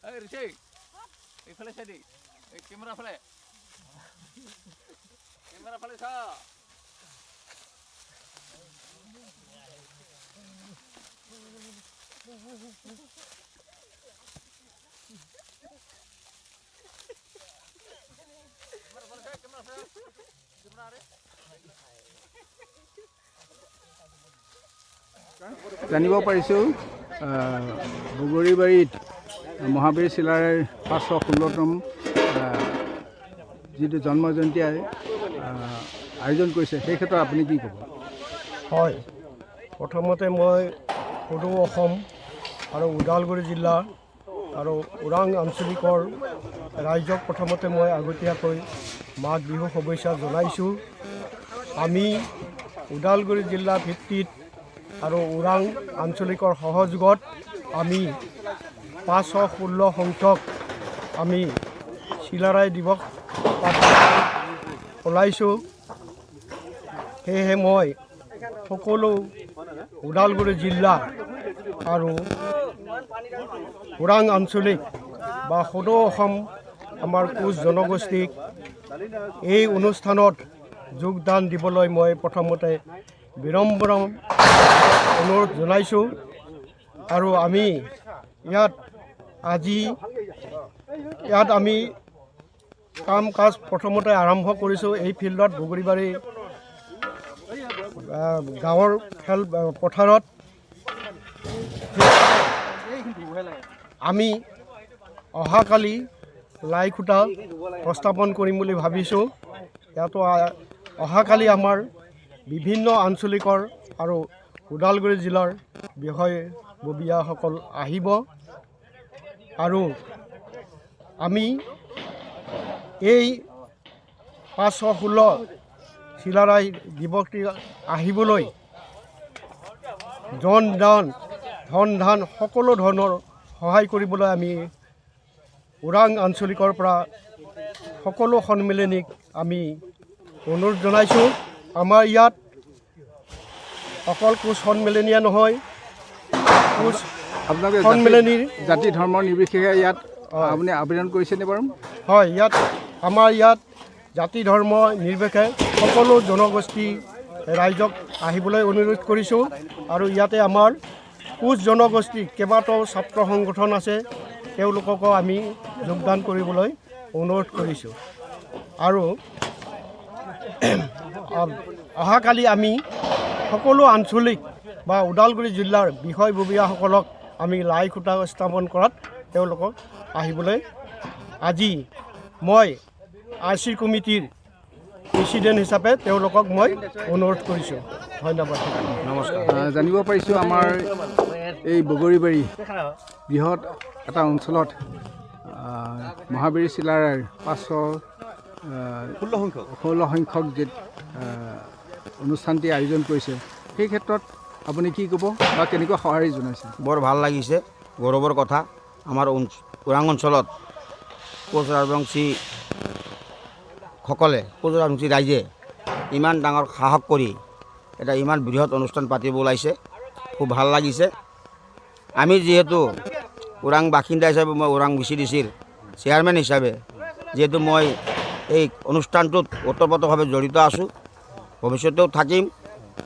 এইফালে চাই দেই কেমেৰা ফালে চা জানিব পাৰিছোঁ বগৰীবাৰীত মহাবীৰ চিলাৰায়ৰ 516তম যিটো জন্ম জয়ন্তী আয়োজন কৰিছে সেই ক্ষেত্ৰত আপুনি কি ক'ব? হয়, প্ৰথমতে মই সদৌ অসম আৰু ওদালগুৰি জিলা আৰু ওৰাং আঞ্চলিকৰ ৰাইজক প্ৰথমতে মই আগতীয়াকৈ মাঘ বিহু শুভেচ্ছা জনাইছোঁ। আমি ওদালগুৰি জিলা ভিত্তিত আৰু ওৰাং আঞ্চলিকৰ সহযোগত আমি 516 সংখ্যক আমি চিলাৰায় দিৱস ওলাইছোঁ। সেয়েহে মই সকলো ওদালগুৰি জিলা আৰু ওৰাং আঞ্চলিক বা সদৌ অসম আমাৰ কোচ জনগোষ্ঠীক এই অনুষ্ঠানত যোগদান দিবলৈ মই প্ৰথমতে বিনম্ৰ অনুৰোধ জনাইছোঁ। আৰু আমি ইয়াত আমি কাম কাজ প্ৰথমতে আৰম্ভ কৰিছোঁ এই ফিল্ডত বগৰীবাৰী গাঁৱৰ খেল পথাৰত। আমি অহাকালি লাই খুঁটা প্ৰস্থাপন কৰিম বুলি ভাবিছোঁ। ইয়াতো অহাকালি আমাৰ বিভিন্ন আঞ্চলিকৰ আৰু ওদালগুৰি জিলাৰ বিষয়ববীয়াসকল আহিব আৰু আমি এই 516 চিলাৰায় দিৱসটি আহিবলৈ ধন ধান সকলো ধৰণৰ সহায় কৰিবলৈ আমি ওৰাং আঞ্চলিকৰ পৰা সকলো সন্মিলনীক আমি অনুৰোধ জনাইছোঁ। আমাৰ ইয়াত অকল কোচ সন্মিলনীয়ে নহয়, কোচ আপোনালোকে সন্মিলনীৰ জাতি ধৰ্ম নিৰ্বিশেষে ইয়াত আপুনি আবেদন কৰিছেনে বাৰু? হয়, আমাৰ ইয়াত জাতি ধৰ্ম নিৰ্বিশেষে সকলো জনগোষ্ঠী ৰাইজক আহিবলৈ অনুৰোধ কৰিছোঁ। আৰু ইয়াতে আমাৰ কোচ জনগোষ্ঠী কেইবাটাও ছাত্ৰ সংগঠন আছে, তেওঁলোককো আমি যোগদান কৰিবলৈ অনুৰোধ কৰিছোঁ। আৰু অহাকালি আমি সকলো আঞ্চলিক বা ওদালগুৰি জিলাৰ বিষয়ববীয়াসকলক আমি লাই খুঁটা স্থাপন কৰাত তেওঁলোকক আহিবলৈ আজি মই RC কমিটিৰ প্ৰেচিডেণ্ট হিচাপে তেওঁলোকক মই অনুৰোধ কৰিছোঁ। ধন্যবাদ, নমস্কাৰ। জানিব পাৰিছোঁ আমাৰ এই বগৰীবাৰী বৃহৎ এটা অঞ্চলত মহাবীৰ চিলাৰায়ৰ 516 সংখ্যক যি অনুষ্ঠানটি আয়োজন কৰিছে সেই ক্ষেত্ৰত আপুনি কি ক'ব বা কেনেকুৱা সঁহাৰি জনাইছে? বৰ ভাল লাগিছে, গৌৰৱৰ কথা। আমাৰ ওৰাং অঞ্চলত কোচ ৰাজবংশীসকলে কোচ ৰাজবংশী ৰাইজে ইমান ডাঙৰ সাহস কৰি এটা ইমান বৃহৎ অনুষ্ঠান পাতিব ওলাইছে, খুব ভাল লাগিছে। আমি যিহেতু ওৰাং বাসিন্দা হিচাপে মই ওৰাং VCDCৰ চেয়াৰমেন হিচাপে যিহেতু মই এই অনুষ্ঠানটোত ওতপ্ৰোতভাৱে জড়িত আছোঁ, ভৱিষ্যতেও থাকিম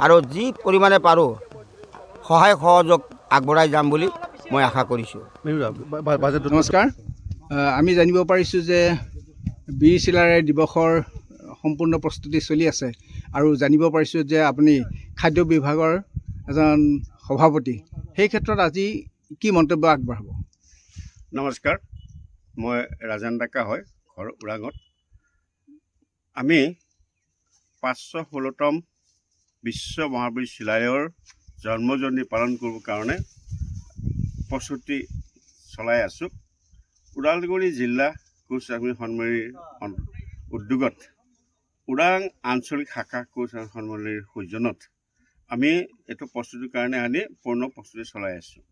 আৰু যি পৰিমাণে পাৰোঁ সহায় সহযোগ আগবঢ়াই যাম বুলি মই আশা কৰিছোঁ। নমস্কাৰ। আমি জানিব পাৰিছোঁ যে বীৰ চিলাৰায় দিৱসৰ সম্পূৰ্ণ প্ৰস্তুতি চলি আছে আৰু জানিব পাৰিছোঁ যে আপুনি খাদ্য বিভাগৰ এজন সভাপতি। সেই ক্ষেত্ৰত আজি কি মন্তব্য আগবঢ়াব? নমস্কাৰ, মই ৰাজেন ডেকা হয়, ঘৰ ওৰাঙত। আমি 516তম বিশ্ব মহাবীৰ চিলাৰায়ৰ জন্মজয়ন্তী পালন কৰিবৰ কাৰণে প্ৰস্তুতি চলাই আছোঁ। ওদালগুৰি জিলা কোচ ৰাজবংশী সন্মিলনীৰ উদ্যোগত ওৰাং আঞ্চলিক শাখা কোচ সন্মিলনীৰ সৌজন্যত আমি এইটো প্ৰস্তুতিৰ কাৰণে পূৰ্ণ প্ৰস্তুতি চলাই আছোঁ।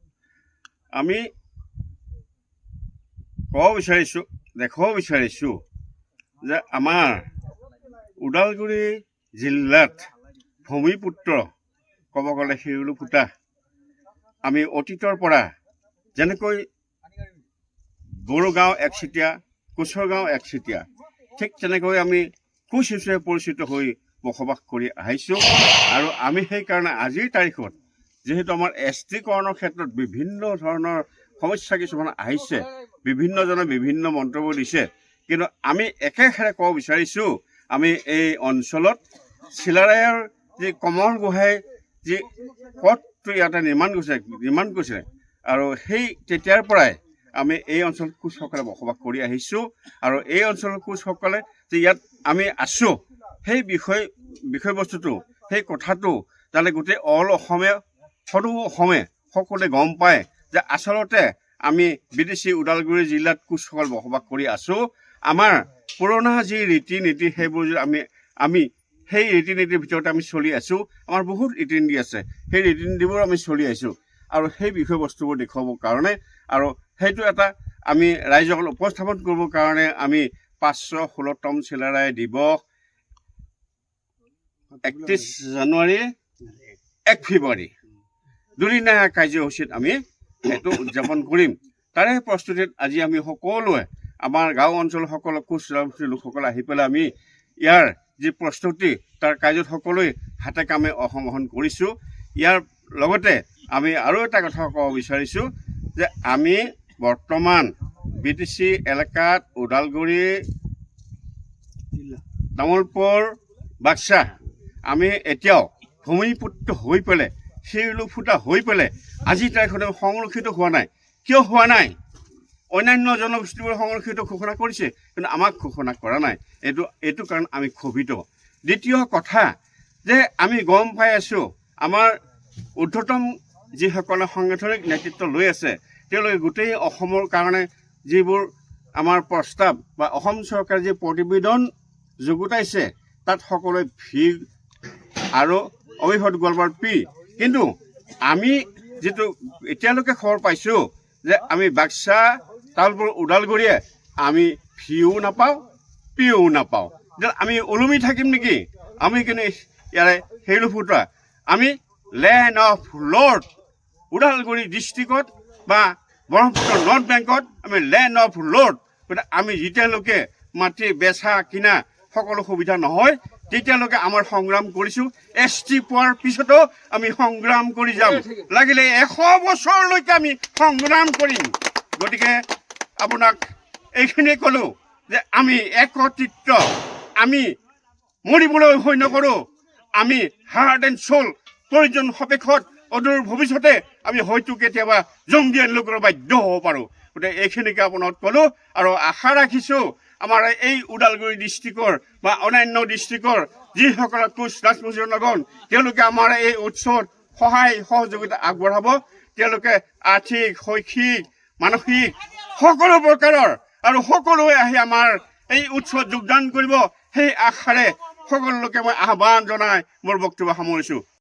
আমি দেখাব বিচাৰিছোঁ যে আমাৰ ওদালগুৰি জিলাত ভূমিপুত্ৰ ক'ব গ'লে শিৰুলো ফুটা। আমি অতীতৰ পৰা যেনেকৈ বড়ো গাঁও একচেটিয়া, কোচৰ গাঁও একচেটিয়া, ঠিক তেনেকৈ আমি কোচ হিচাপে পৰিচিত হৈ বসবাস কৰি আহিছোঁ। আৰু আমি সেইকাৰণে আজিৰ তাৰিখত যিহেতু আমাৰ এছটিকৰণৰ ক্ষেত্ৰত বিভিন্ন ধৰণৰ সমস্যা কিছুমান আহিছে, বিভিন্নজনে বিভিন্ন মন্তব্য দিছে, কিন্তু আমি একেষাৰে ক'ব বিচাৰিছোঁ, আমি এই অঞ্চলত চিলাৰায়ৰ যি কমল গোহাঁই যি পথটো ইয়াতে নিৰ্মাণ কৰিছে আৰু সেই তেতিয়াৰ পৰাই আমি এই অঞ্চলত কোচসকলে বসবাস কৰি আহিছোঁ। আৰু এই অঞ্চলৰ কোচসকলে যে ইয়াত আমি আছোঁ সেই বিষয়বস্তুটো, সেই কথাটো যাতে গোটেই অসমে সকলোৱে গম পায় যে আচলতে আমি বিদেশী ওদালগুৰি জিলাত কোচসকল বসবাস কৰি আছোঁ। আমাৰ পুৰণা যি ৰীতি নীতি সেইবোৰ আমি সেই ৰীতি নীতিৰ ভিতৰতে আমি চলি আছোঁ। আমাৰ বহুত ৰীতি নীতি আছে, সেই ৰীতি নীতিবোৰ আমি চলি আহিছোঁ। আৰু সেই বিষয়বস্তুবোৰ দেখুৱাবৰ কাৰণে আৰু সেইটো এটা আমি ৰাইজক উপস্থাপন কৰিবৰ কাৰণে আমি 516তম চিলাৰায় দিৱস 31 জানুৱাৰী 1 ফেব্ৰুৱাৰী দুদিনীয়া কাৰ্যসূচীত আমি সেইটো উদযাপন কৰিম। তাৰে প্ৰস্তুতিত আজি আমি সকলোৱে আমাৰ গাঁও অঞ্চলৰ সকলো কোচ লোকসকলে আহি পেলাই আমি ইয়াৰ যি প্ৰস্তুতি তাৰ কাৰ্যত সকলোৱে হাতে কামে অংশগ্ৰহণ কৰিছোঁ। ইয়াৰ লগতে আমি আৰু এটা কথা ক'ব বিচাৰিছোঁ যে আমি বৰ্তমান বিটিচি এলেকাত ওদালগুৰি, তামোলপুৰ, বাক্সা আমি এতিয়াও ভূমিপুত্ৰ হৈ পেলাই, শিৰলুফুটা হৈ পেলাই আজিৰ তাৰিখত সংৰক্ষিত হোৱা নাই। কিয় হোৱা নাই? অন্যান্য জনগোষ্ঠীবোৰ সংৰক্ষিত ঘোষণা কৰিছে, কিন্তু আমাক ঘোষণা কৰা নাই। এইটো কাৰণ আমি ক্ষোভিত। দ্বিতীয় কথা যে আমি গম পাই আছোঁ আমাৰ ঊৰ্ধ্বতম যিসকলে সাংগঠনিক নেতৃত্ব লৈ আছে তেওঁলোকে গোটেই অসমৰ কাৰণে যিবোৰ আমাৰ প্ৰস্তাৱ বা অসম চৰকাৰে যি প্ৰতিবেদন যুগুতাইছে তাত সকলোৱে ভিৰ আৰু অভিভূত গোৱালপাৰ পি। কিন্তু আমি যিটো এতিয়ালৈকে খবৰ পাইছোঁ যে আমি বাক্সা, তামোলপুৰ, ওদালগুৰিয়ে আমি ভিও নাপাওঁ, পিও নাপাওঁ। আমি ওলমি থাকিম নেকি? আমি কিন্তু ইয়াৰে শিৰলুফুটা আমি লেণ্ড অফ লৰ্ড ওদালগুৰি ডিষ্ট্ৰিক্টত বা ব্ৰহ্মপুত্ৰ নৰ্থ বেংকত আমি লেণ্ড অফ লৰ্ড। গতিকে আমি যেতিয়ালৈকে মাটি বেচা কিনা সকলো সুবিধা নহয় তেতিয়ালৈকে আমাৰ সংগ্ৰাম কৰিছোঁ। ST পোৱাৰ পিছতো আমি সংগ্ৰাম কৰি যাম, লাগিলে 100 বছৰলৈকে আমি সংগ্ৰাম কৰিম। গতিকে আপোনাক এইখিনিয়ে ক'লোঁ যে আমি একত্ৰিত, আমি মৰিবলৈ ভয় নকৰোঁ। আমি হাৰ্ট এণ্ড চ'ল প্ৰয়োজন সাপেক্ষত অদূৰ ভৱিষ্যতে আমি হয়তো কেতিয়াবা জংগী লোকৰ বাধ্য হ'ব পাৰোঁ। গতিকে এইখিনিকে আপোনাক ক'লোঁ আৰু আশা ৰাখিছোঁ আমাৰ এই ওদালগুৰি ডিষ্ট্ৰিক্টৰ বা অন্যান্য ডিষ্ট্ৰিক্টৰ যিসকলে কোচ ৰাজবংশীয় লগন তেওঁলোকে আমাৰ এই উৎসৱত সহায় সহযোগিতা আগবঢ়াব। তেওঁলোকে আৰ্থিক, শৈক্ষিক, মানসিক সকলো প্ৰকাৰৰ আৰু সকলোৱে আহি আমাৰ এই উৎসৱত যোগদান কৰিব, সেই আশাৰে সকলোকে মই আহ্বান জনাই মোৰ বক্তব্য সামৰিছোঁ।